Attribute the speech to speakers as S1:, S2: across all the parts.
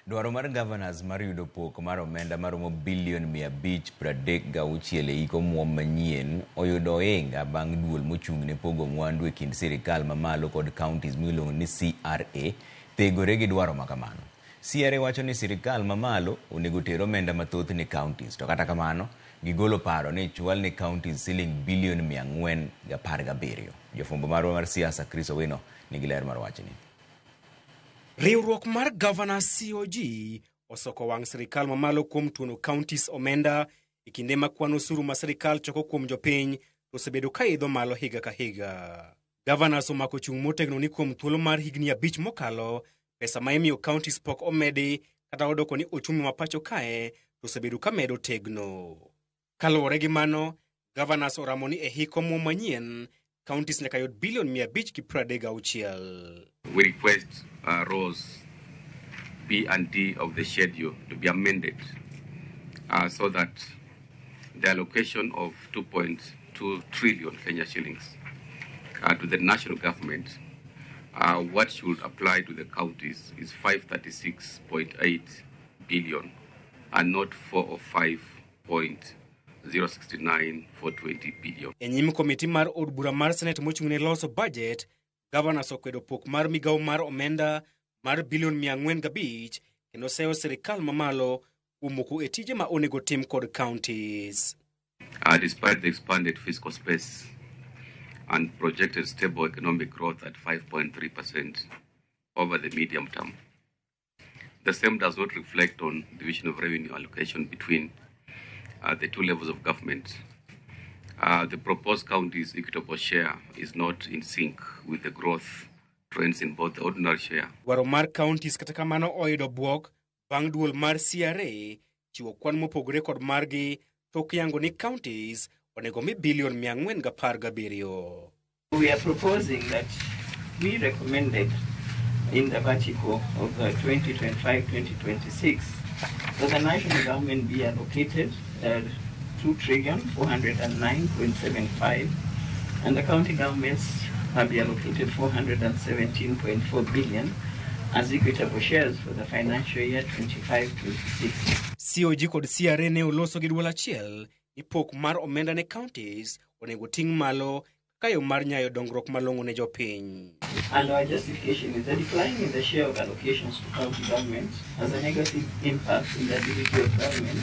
S1: Dwaro mar gavanas mar yudo pok mar omenda maromo bilion 536 e iko muom manyien oyudo ohinga bang' duol mochung'ne pogo mwandu e kind sirikal mamalo kod counties miluongo ni CRA thegore gi dwaro makamano. CRA wacho ni sirikal mamalo onego ter omenda mathoth ne counties, to kata kamano gigolo paro ni chwal ne counties siling bilion 417. Jofumbo marwa mar siasa Chris Owino nigi ler mar wachni.
S2: Riwruok mar gavanas COG osoko wang' sirikal mamalo kuom tuono counties omenda e kinde ma kwan osuru ma sirikal choko kuom jopiny osebedo ka idho malo higa ka higa. Gavanas omako chung' motegno ni kuom thuolo mar higni 5 mokalo, pesa ma imiyo counties pok omedi kata odoko ni ochumi ma pacho kae osebedo ka medo tegno. Kaluwore gi mano, gavanas oramo ni e hiko muom manyien counties nyaka yud bilion 536.
S3: We request rows B and D of the schedule to be amended so that the allocation of 2.2 trillion Kenya shillings to the national government, what should apply to the counties is 536.8 billion and not 4 or 5.069 for 20 billion.
S2: E nyim komiti mar od bura mar Senate mochung'ne loso budget, gavanas okwedo pok mar migawo mar omenda mar bilion 405 kendo seyo sirikal mamalo umoko e tije ma onego tim kod counties.
S3: Despite the expanded fiscal space and projected stable economic growth at 5.3% over the medium term, the same does not reflect on division of revenue allocation between the two levels of government. The proposed county's equitable share is not in sync with the growth trends in both the ordinary share.
S2: Dwaro mar counties kata kamano oyudo buok bang' duol mar CRA chiwo kwan mopogore kod margi tok yango ni counties onego mi bilion 417.
S4: We are proposing that we recommended in the budget of 2025-2026 that the national government be allocated 2,409.75 and the county governments be allocated 417.4 billion as equitable shares for the financial year 25-26.
S2: COG kod CRA ne oloso gi duol achiel ni pok mar omenda ne counties onego ting' malo kayo mar nyayo dongruok malong'o ne jopiny.
S4: And our justification is the decline in the share of allocations to county governments has a negative impact in the ability of government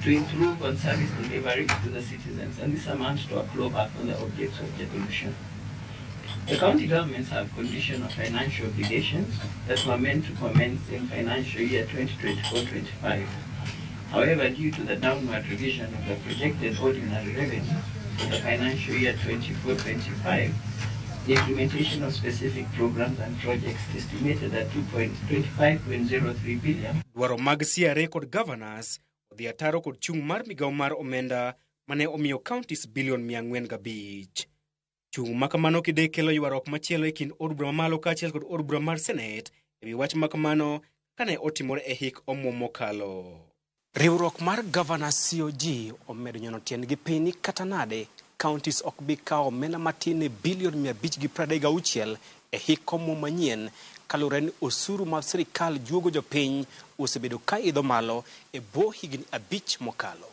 S4: to improve on service delivery to the citizens, and this amounts to a clawback on the objects of devolution. The county governments have conditional financial obligations that were meant to commence in financial year 2024-25. However, due to the downward revision of the projected ordinary revenue for the financial year 24-25, the implementation of specific programs and projects estimated at 25.03 billion.
S2: Dwaro mag CRA kod governors odhi ataro kod chung' mar migawo mar omenda mane omiyo counties bilion 405. Chung' makamano kide kelo ywaruok machielo e kind od bura mamalo kaachiel kod od bura mar Senate ewi wach makamano kane otimore e hik omuom mokalo. Riwruok mar gavanas COG omedo nyono tiendgi piny ni kata nade counties ok bi kawo omenda matin ne bilion 536 e hik omuom manyien kaluwore ni osuru mar sirikal juogo jopiny osebedo ka idho malo e bwo higni 5 mokalo.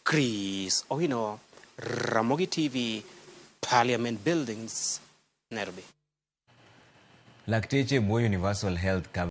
S2: Chris Owino, Ramogi TV, Parliament Buildings, Nairobi.
S1: Lakteche bwo Universal Health